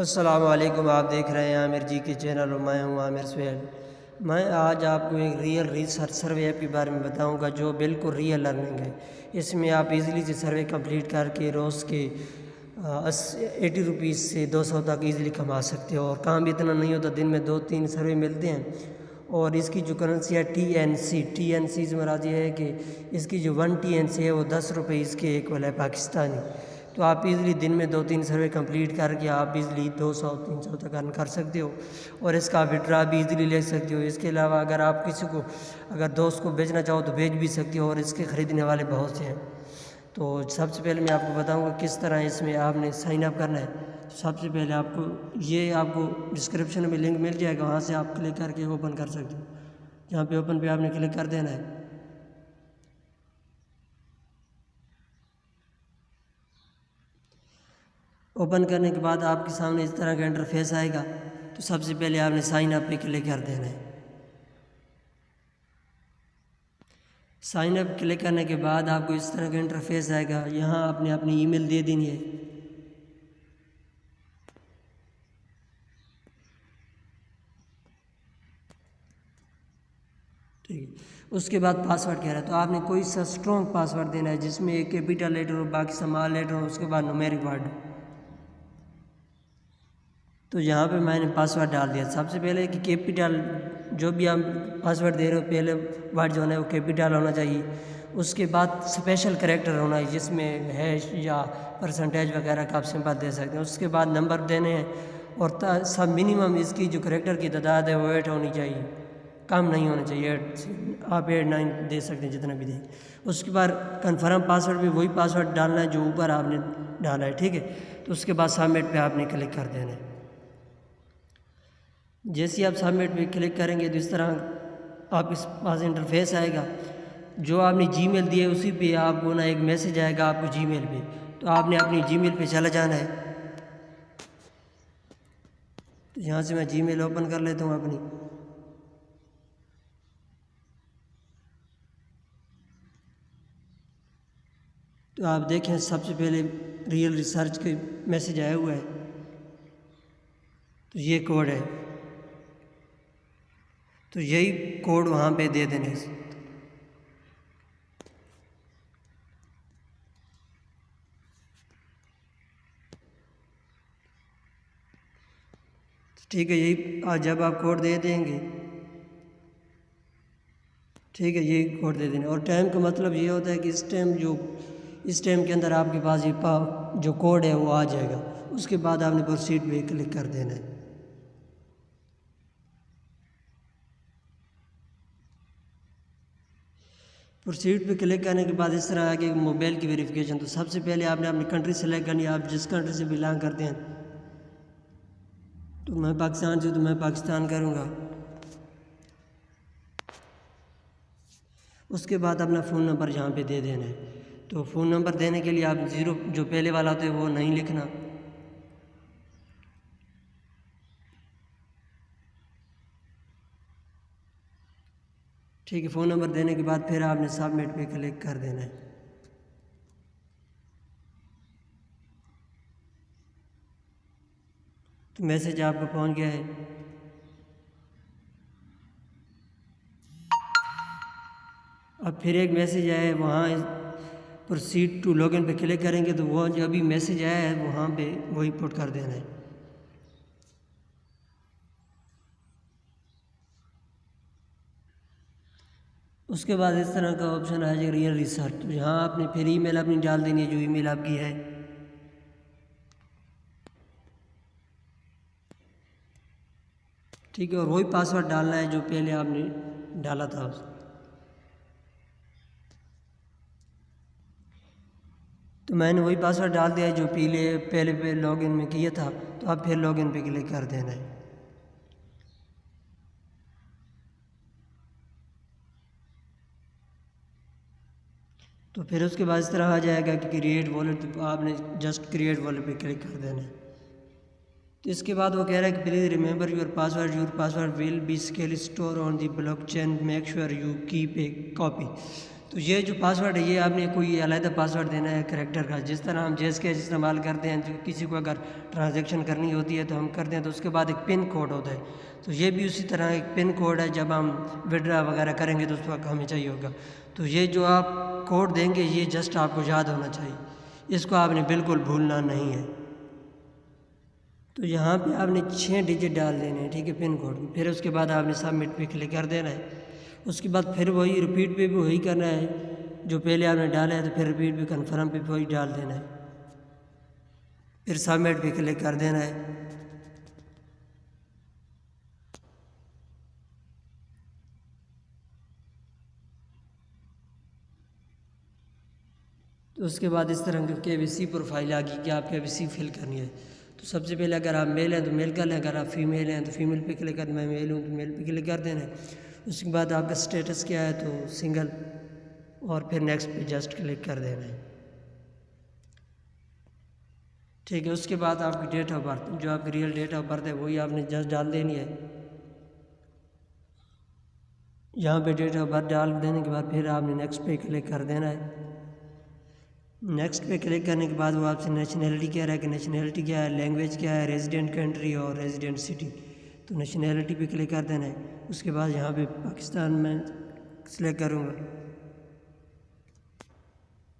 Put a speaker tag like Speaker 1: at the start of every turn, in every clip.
Speaker 1: السلام علیکم، آپ دیکھ رہے ہیں عامر جی کے چینل اور میں ہوں عامر سہیل۔ میں آج آپ کو ایک ریئل ریسرچ سروے ایپ کے بارے میں بتاؤں گا جو بالکل ریئل لرننگ ہے۔ اس میں آپ ایزیلی سے سروے کمپلیٹ کر کے روز کے 80 روپیز سے 200 تک ایزیلی کما سکتے ہو، اور کام بھی اتنا نہیں ہوتا، دن میں 2-3 سروے ملتے ہیں۔ اور اس کی جو کرنسی ہے ٹی این سی سے مراد یہ ہے کہ اس کی جو 1 TNC ہے وہ 10 روپے اس کے ایکول ہے پاکستانی۔ تو آپ ایزیلی دن میں 2-3 سروے کمپلیٹ کر کے آپ ایزیلی 200-300 تک ارن کر سکتے ہو، اور اس کا وڈرا بھی ایزیلی لے سکتے ہو۔ اس کے علاوہ اگر آپ کسی کو دوست کو بیچنا چاہو تو بیچ بھی سکتے ہو، اور اس کے خریدنے والے بہت سے ہیں۔ تو سب سے پہلے میں آپ کو بتاؤں گا کس طرح اس میں آپ نے سائن اپ کرنا ہے۔ سب سے پہلے آپ کو ڈسکرپشن میں لنک مل جائے گا، وہاں سے آپ کلک کر کے اوپن کر سکتے ہو۔ جہاں پہ اوپن پہ آپ نے کلک کر دینا ہے۔ اوپن کرنے کے بعد آپ کے سامنے اس طرح کا انٹرفیس آئے گا۔ تو سب سے پہلے آپ نے سائن اپ پہ کلک کر دینا ہے۔ سائن اپ کلک کرنے کے بعد آپ کو اس طرح کا انٹرفیس آئے گا۔ یہاں آپ نے اپنی ای میل دے دینی ہے۔ ٹھیک ہے، اس کے بعد پاسورڈ کہہ رہا ہے، تو آپ نے کوئی سا اسٹرانگ پاسورڈ دینا ہے جس میں ایک کیپیٹل لیٹر ہو، باقی اسمال لیٹر ہو، اس کے بعد نومیرک ورڈ۔ تو یہاں پہ میں نے پاسورڈ ڈال دیا۔ سب سے پہلے کہ کیپیٹل جو بھی آپ پاسورڈ دے رہے ہو، پہلے ورڈ جو ہے وہ کیپیٹل ہونا چاہیے۔ اس کے بعد اسپیشل کریکٹر ہونا ہے جس میں ہیش یا پرسنٹیج وغیرہ کا آپ سمبل دے سکتے ہیں۔ اس کے بعد نمبر دینے ہیں، اور سب منیمم اس کی جو کریکٹر کی تعداد ہے وہ 8 ہونی چاہیے، کم نہیں ہونا چاہیے۔ 8 آپ 8-9 دے سکتے ہیں، جتنا بھی دیں۔ اس کے بعد کنفرم پاسورڈ بھی وہی پاسورڈ ڈالنا ہے جو اوپر آپ نے ڈالا ہے، ٹھیک ہے۔ تو اس کے بعد سبمٹ پہ آپ نے کلک کر دینا ہے۔ جیسے آپ سبمٹ پہ کلک کریں گے تو اس طرح آپ اس پاس انٹرفیس آئے گا۔ جو آپ نے جی میل دی ہے اسی پہ آپ کو ایک میسج آئے گا آپ کو جی میل پہ، تو آپ نے اپنی جی میل پہ چلا جانا ہے۔ تو یہاں سے میں جی میل اوپن کر لیتا ہوں اپنی۔ تو آپ دیکھیں سب سے پہلے ریئل ریسرچ کے میسج آیا ہوا ہے، تو یہ کوڈ ہے، تو یہی کوڈ وہاں پہ دے دینے۔ ٹھیک ہے، یہی جب آپ کوڈ دے دیں گے، ٹھیک ہے، یہی کوڈ دے دینا۔ اور ٹائم کا مطلب یہ ہوتا ہے کہ اس ٹائم کے اندر آپ کے پاس یہ جو کوڈ ہے وہ آ جائے گا۔ اس کے بعد آپ نے پروسیڈ پہ کلک کر دینا ہے۔ پروسیڈ پہ کلک کرنے کے بعد اس طرح آگے موبائل کی ویریفیکیشن۔ تو سب سے پہلے آپ نے اپنی کنٹری سلیکٹ کرنی ہے، آپ جس کنٹری سے بلانگ کرتے ہیں۔ تو میں پاکستان سے، تو میں پاکستان کروں گا۔ اس کے بعد اپنا فون نمبر یہاں پہ دے دینا ہے۔ تو فون نمبر دینے کے لیے آپ 0 جو پہلے والا ہوتا ہے وہ نہیں لکھنا۔ ٹھیک ہے، فون نمبر دینے کے بعد پھر آپ نے سبمٹ پہ کلک کر دینا ہے۔ تو میسج آپ کو پہنچ گیا ہے۔ اب پھر ایک میسج آیا ہے، وہاں پروسیڈ ٹو لاگ ان پہ کلک کریں گے تو وہ جو ابھی میسج آیا ہے وہاں پہ وہی پٹ کر دینا ہے۔ اس کے بعد اس طرح کا آپشن آ جائے ریئل ریسرچ، یہاں آپ نے پھر ای میل اپنی ڈال دینی ہے جو ای میل آپ کی ہے۔ ٹھیک ہے، اور وہی پاسورڈ ڈالنا ہے جو پہلے آپ نے ڈالا تھا۔ تو میں نے وہی پاسورڈ ڈال دیا ہے جو پہلے پہ لاگ ان میں کیا تھا۔ تو اب پھر لاگ ان پہ کلک کر دینا ہے۔ تو پھر اس کے بعد اس طرح آ جائے گا کہ کریٹ والیٹ، تو آپ نے جسٹ کریٹ والیٹ پہ کلک کر دینا ہے۔ تو اس کے بعد وہ کہہ رہا ہے کہ please remember your password will be securely stored on the blockchain, make sure you keep a copy. تو یہ جو پاسورڈ ہے یہ آپ نے کوئی علیحدہ پاسورڈ دینا ہے کریکٹر کا، جس طرح ہم جیس کیش استعمال کرتے ہیں، کسی کو اگر ٹرانزیکشن کرنی ہوتی ہے تو ہم کرتے ہیں، تو اس کے بعد ایک پن کوڈ ہوتا ہے، تو یہ بھی اسی طرح ایک پن کوڈ ہے، جب ہم وڈرا وغیرہ کریں گے تو اس وقت ہمیں چاہیے ہوگا، تو یہ جو آپ کوڈ دیں گے یہ جسٹ آپ کو یاد ہونا چاہیے، اس کو آپ نے بالکل بھولنا نہیں ہے۔ تو یہاں پہ آپ نے 6 ڈیجٹ ڈال دینے ہیں، ٹھیک ہے، پن کوڈ، پھر اس کے بعد آپ نے سبمٹ پہ کلک کر دینا ہے۔ اس کے بعد پھر وہی ریپیٹ پہ بھی وہی کرنا ہے جو پہلے آپ نے ڈالا ہے، تو پھر ریپیٹ پہ کنفرم پہ وہی ڈال دینا ہے، پھر سبمٹ پہ کلک کر دینا ہے۔ تو اس کے بعد اس طرح کے وی سی پروفائل آ گئی کہ آپ کے وی سی فل کرنی ہے۔ تو سب سے پہلے اگر آپ میل ہیں تو میل کر لیں، اگر آپ فیمیل ہیں تو فیمیل پہ کلک کر دیں، میں میل ہوں تو میل پہ کلک کر دینا ہے۔ اس کے بعد آپ کا اسٹیٹس کیا ہے تو سنگل، اور پھر نیکسٹ پہ جسٹ کلک کر دینا ہے، ٹھیک ہے۔ اس کے بعد آپ کی ڈیٹ آف برتھ، جو آپ کی ریئل ڈیٹ آف برتھ ہے وہی آپ نے جسٹ ڈال دینی ہے۔ یہاں پہ ڈیٹ آف برتھ ڈال دینے کے بعد پھر آپ نے نیکسٹ پہ کلک کر دینا ہے۔ نیکسٹ پہ کلک کرنے کے بعد وہ آپ سے نیشنلٹی کہہ رہا ہے کہ نیشنلٹی کیا ہے، لینگویج کیا ہے، ریزیڈنٹ کنٹری اور ریزیڈنٹ سٹی، تو نیشنلٹی پہ کلک کر دینا ہے۔ اس کے بعد یہاں پہ پاکستان میں سلیکٹ کروں گا،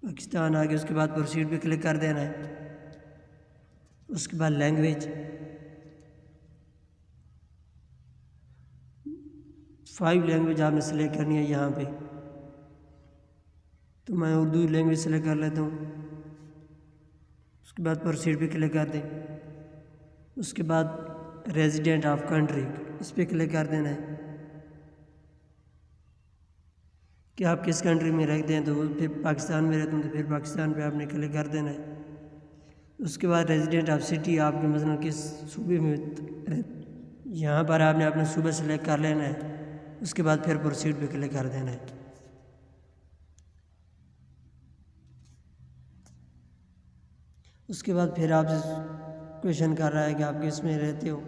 Speaker 1: پاکستان آگے، اس کے بعد پروسیڈ پہ کلک کر دینا ہے۔ اس کے بعد لینگویج 5 لینگویج آپ نے سلیکٹ کرنی ہے یہاں پہ، تو میں اردو لینگویج سلیکٹ کر لیتا ہوں۔ اس کے بعد پروسیڈ پہ کلک کر دیں۔ اس کے بعد ریزیڈنٹ آف کنٹری، اس پہ کلک کر دینا ہے کہ آپ کس کنٹری میں رہتے ہیں، تو پھر پاکستان میں رہتے ہیں تو پھر پاکستان پہ آپ نے کلک کر دینا ہے۔ اس کے بعد ریزیڈنٹ آف سٹی، آپ کے مثلاً کس صوبے میں، یہاں پر آپ نے اپنا صوبہ سلیکٹ کر لینا ہے۔ اس کے بعد پھر پروسیڈ پہ کلک کر دینا ہے۔ اس کے بعد پھر آپ سے کویشچن کر رہا ہے کہ آپ کس میں رہتے ہو،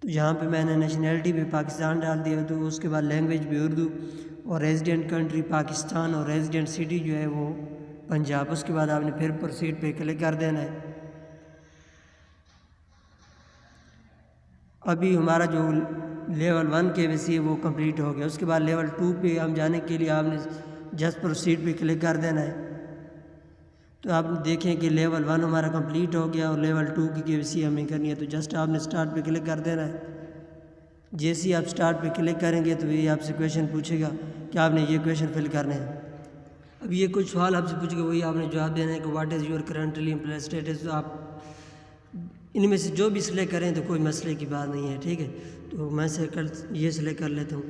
Speaker 1: تو یہاں پہ میں نے نیشنلٹی بھی پاکستان ڈال دیا، تو اس کے بعد لینگویج بھی اردو، اور ریزیڈنٹ کنٹری پاکستان، اور ریزیڈنٹ سٹی جو ہے وہ پنجاب۔ اس کے بعد آپ نے پھر پروسیڈ پہ کلک کر دینا ہے۔ ابھی ہمارا جو لیول 1 کے وی سی ہے وہ کمپلیٹ ہو گیا۔ اس کے بعد لیول 2 پہ ہم جانے کے لیے آپ نے جسٹ پروسیڈ پہ کلک کر دینا ہے۔ تو آپ دیکھیں کہ لیول 1 ہمارا کمپلیٹ ہو گیا، اور لیول 2 کی کے وی سی ہمیں کرنی ہے، تو جسٹ آپ نے اسٹارٹ پہ کلک کر دینا ہے۔ جیسے ہی آپ اسٹارٹ پہ کلک کریں گے تو یہ آپ سے کویشچن پوچھے گا کہ آپ نے یہ کویشچن فل کرنے ہیں۔ اب یہ کچھ سوال آپ سے پوچھے گا، وہی آپ نے جواب دینا ہے کہ what is your currently employed status, تو آپ ان میں سے جو بھی سلیکٹ کریں تو کوئی مسئلے کی بات نہیں ہے، ٹھیک ہے۔ تو میں یہ سلیکٹ کر لیتا ہوں،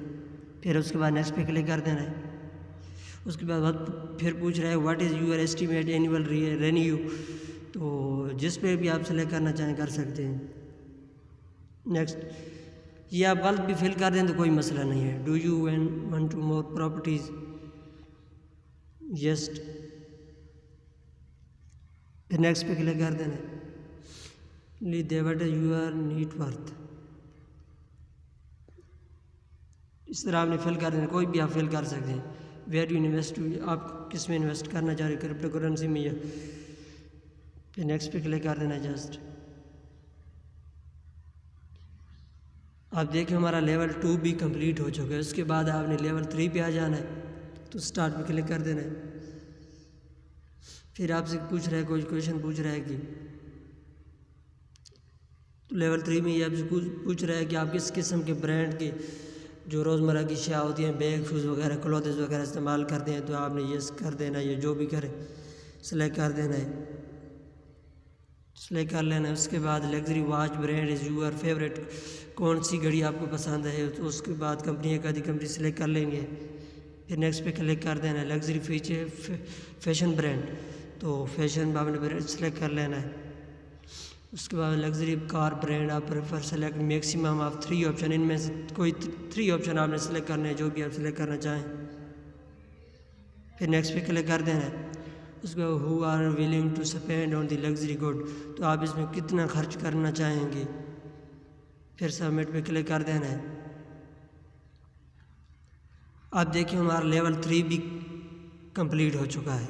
Speaker 1: پھر اس کے بعد نیکسٹ پہ کلک کر دینا ہے۔ اس کے بعد پھر پوچھ رہا ہے what is your estimate annual revenue, تو جس پہ بھی آپ سلیکٹ کرنا چاہیں کر سکتے ہیں۔ نیکسٹ، یہ آپ غلط بھی فل کر دیں تو کوئی مسئلہ نہیں ہے۔ Do you want to more properties, just پھر نیکسٹ پہ کلک کر دینا ہے۔ What is your net worth, اس طرح آپ نے فل کر دینا، کوئی بھی آپ فل کر سکتے ہیں۔ ویئر یو انویسٹ، آپ کس میں انویسٹ کرنا چاہ رہے ہیں، کرپٹو کرنسی میں، یا پھر نیکسٹ پہ کلک کر دینا جسٹ۔ آپ دیکھیں ہمارا لیول 2 بھی کمپلیٹ ہو چکا ہے۔ اس کے بعد آپ نے لیول 3 پہ آ جانا ہے، تو اسٹارٹ پہ کلک کر دینا ہے۔ پھر آپ سے پوچھ رہا ہے، کوئی کویشچن پوچھ رہا ہے کہ تو لیول 3 میں یہ آپ سے پوچھ رہا ہے کہ آپ کس قسم کے برانڈ کے جو روزمرہ کی اشیاء ہوتی ہیں، بیگ، شوز وغیرہ، کلوتھز وغیرہ استعمال کرتے ہیں، تو آپ نے یس کر دینا ہے، یا جو بھی کرے سلیکٹ کر دینا ہے، سلیکٹ کر لینا ہے۔ اس کے بعد luxury watch brand is your favourite, کون سی گھڑی آپ کو پسند ہے، تو اس کے بعد کمپنی ایک آدھی کمپنی سلیکٹ کر لیں گے، پھر نیکسٹ پہ کلک کر دینا ہے۔ لگژری فیشن برانڈ، تو فیشن آپ نے سلیکٹ کر لینا ہے۔ اس کے بعد لگژری کار برانڈ آپ prefer select maximum of 3 option, ان میں سے کوئی 3 آپشن آپ نے سلیکٹ کرنے ہیں، جو بھی آپ سلیکٹ کرنا چاہیں، پھر نیکسٹ پہ کلک کر دینا ہے۔ اس کے بعد who are willing to spend on the luxury good, تو آپ اس میں کتنا خرچ کرنا چاہیں گے، پھر سبمٹ پہ کلک کر دینا ہے۔ آپ دیکھیں ہمارا لیول 3 بھی کمپلیٹ ہو چکا ہے۔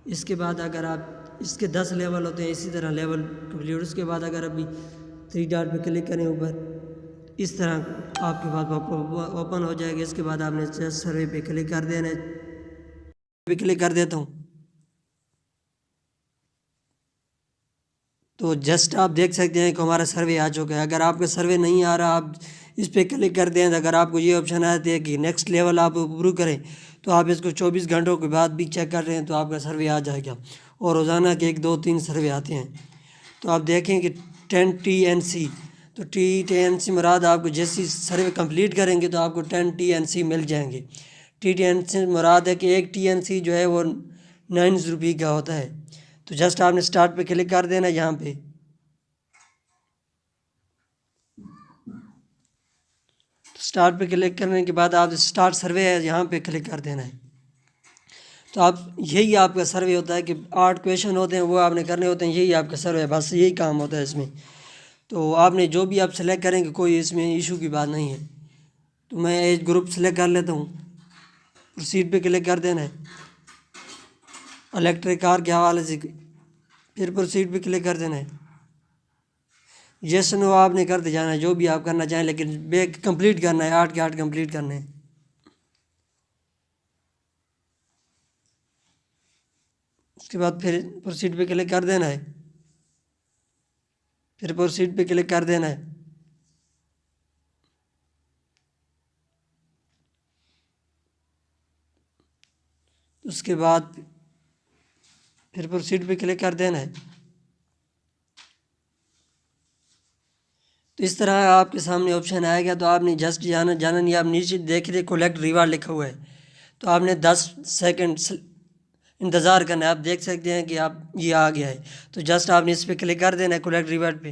Speaker 1: اس کے بعد اگر آپ اس کے 10 لیول ہوتے ہیں، اسی طرح لیول کمپلیٹ، اس کے بعد اگر ابھی 3 ڈاٹ پہ کلک کریں اوپر، اس طرح آپ کے پاس اوپن ہو جائے گا۔ اس کے بعد آپ نے جسٹ سروے پہ کلک کر دینا ہے، پہ کلک کر دیتا ہوں تو جسٹ آپ دیکھ سکتے ہیں کہ ہمارا سروے آ چکا ہے۔ اگر آپ کا سروے نہیں آ رہا، آپ اس پہ کلک کر دیں، اگر آپ کو یہ آپشن آتی ہے کہ نیکسٹ لیول آپ امپروو کریں، تو آپ اس کو 24 گھنٹوں کے بعد بھی چیک کر رہے ہیں تو آپ کا سروے آ جائے گا، اور روزانہ کے 1 2 3 سروے آتے ہیں۔ تو آپ دیکھیں کہ 10 TNC، تو TNC مراد آپ کو جیسی سروے کمپلیٹ کریں گے تو آپ کو 10 TNC مل جائیں گے۔ TNC مراد ہے کہ ایک TNC جو ہے وہ 9 روپے کا ہوتا ہے۔ تو جسٹ آپ نے سٹارٹ پہ کلک کر دینا ہے، یہاں پہ سٹارٹ پہ کلک کرنے کے بعد آپ سٹارٹ سروے ہے، یہاں پہ کلک کر دینا ہے۔ تو آپ یہی آپ کا سروے ہوتا ہے کہ 8 کویشچن ہوتے ہیں، وہ آپ نے کرنے ہوتے ہیں، یہی آپ کا سروے ہے، بس یہی کام ہوتا ہے اس میں۔ تو آپ نے جو بھی آپ سلیکٹ کریں گے، کوئی اس میں ایشو کی بات نہیں ہے۔ تو میں ایج گروپ سلیکٹ کر لیتا ہوں، پروسیڈ پہ کلک کر دینا ہے الیکٹرک کار کے حوالے سے، پھر پروسیڈ پہ کلک کر دینا ہے۔ یس نو آپ نے کرتے جانا ہے جو بھی آپ کرنا چاہیں، لیکن کمپلیٹ کرنا ہے، 8 کے 8 کمپلیٹ کرنے ہیں۔ اس کے بعد پھر پروسیڈ پہ کلک کر دینا ہے، پھر پروسیڈ پہ کلک کر دینا ہے۔ اس کے بعد پھر پروسیڈ پہ کلک کر دینا ہے۔ تو اس طرح آپ کے سامنے آپشن آئے گا، تو آپ نے جسٹ جانا نہیں، آپ نیچے دیکھ رہے کولیکٹ ریوارڈ لکھا ہوا ہے، تو آپ نے 10 سیکنڈ انتظار کرنا ہے۔ آپ دیکھ سکتے ہیں کہ آپ یہ آ گیا ہے، تو جسٹ آپ نے اس پہ کلک کر دینا ہے کولیکٹ ریوارڈ پہ۔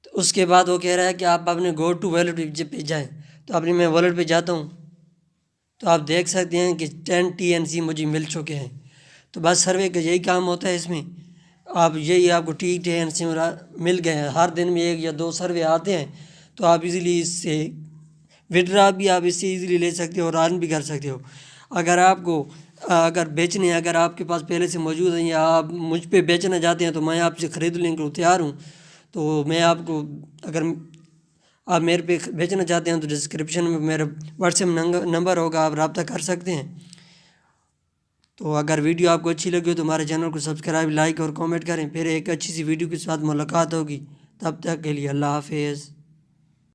Speaker 1: تو اس کے بعد وہ کہہ رہا ہے کہ آپ اپنے گو ٹو والیٹ پہ جائیں، تو اپنی میں والیٹ پہ جاتا ہوں، تو آپ دیکھ سکتے ہیں کہ 10 TNC مجھے مل چکے ہیں۔ تو بس سروے کا یہی کام ہوتا ہے اس میں، آپ کو TNC مل گئے ہیں۔ ہر دن میں 1 یا 2 سروے آتے ہیں، تو آپ ایزیلی اس سے وڈرا بھی آپ اس سے ایزیلی لے سکتے ہو اور ارن بھی کر سکتے ہو۔ اگر بیچنے ہیں، اگر آپ کے پاس پہلے سے موجود ہیں یا آپ مجھ پہ بیچنا چاہتے ہیں، تو میں آپ سے خرید لیں کو تیار ہوں۔ تو میں آپ کو، اگر آپ میرے پہ بیچنا چاہتے ہیں، تو ڈسکرپشن میں میرا واٹس ایپ نمبر ہوگا، آپ رابطہ کر سکتے ہیں۔ تو اگر ویڈیو آپ کو اچھی لگی تو ہمارے چینل کو سبسکرائب، لائک اور کامنٹ کریں۔ پھر ایک اچھی سی ویڈیو کے ساتھ ملاقات ہوگی، تب تک کے لیے اللہ حافظ۔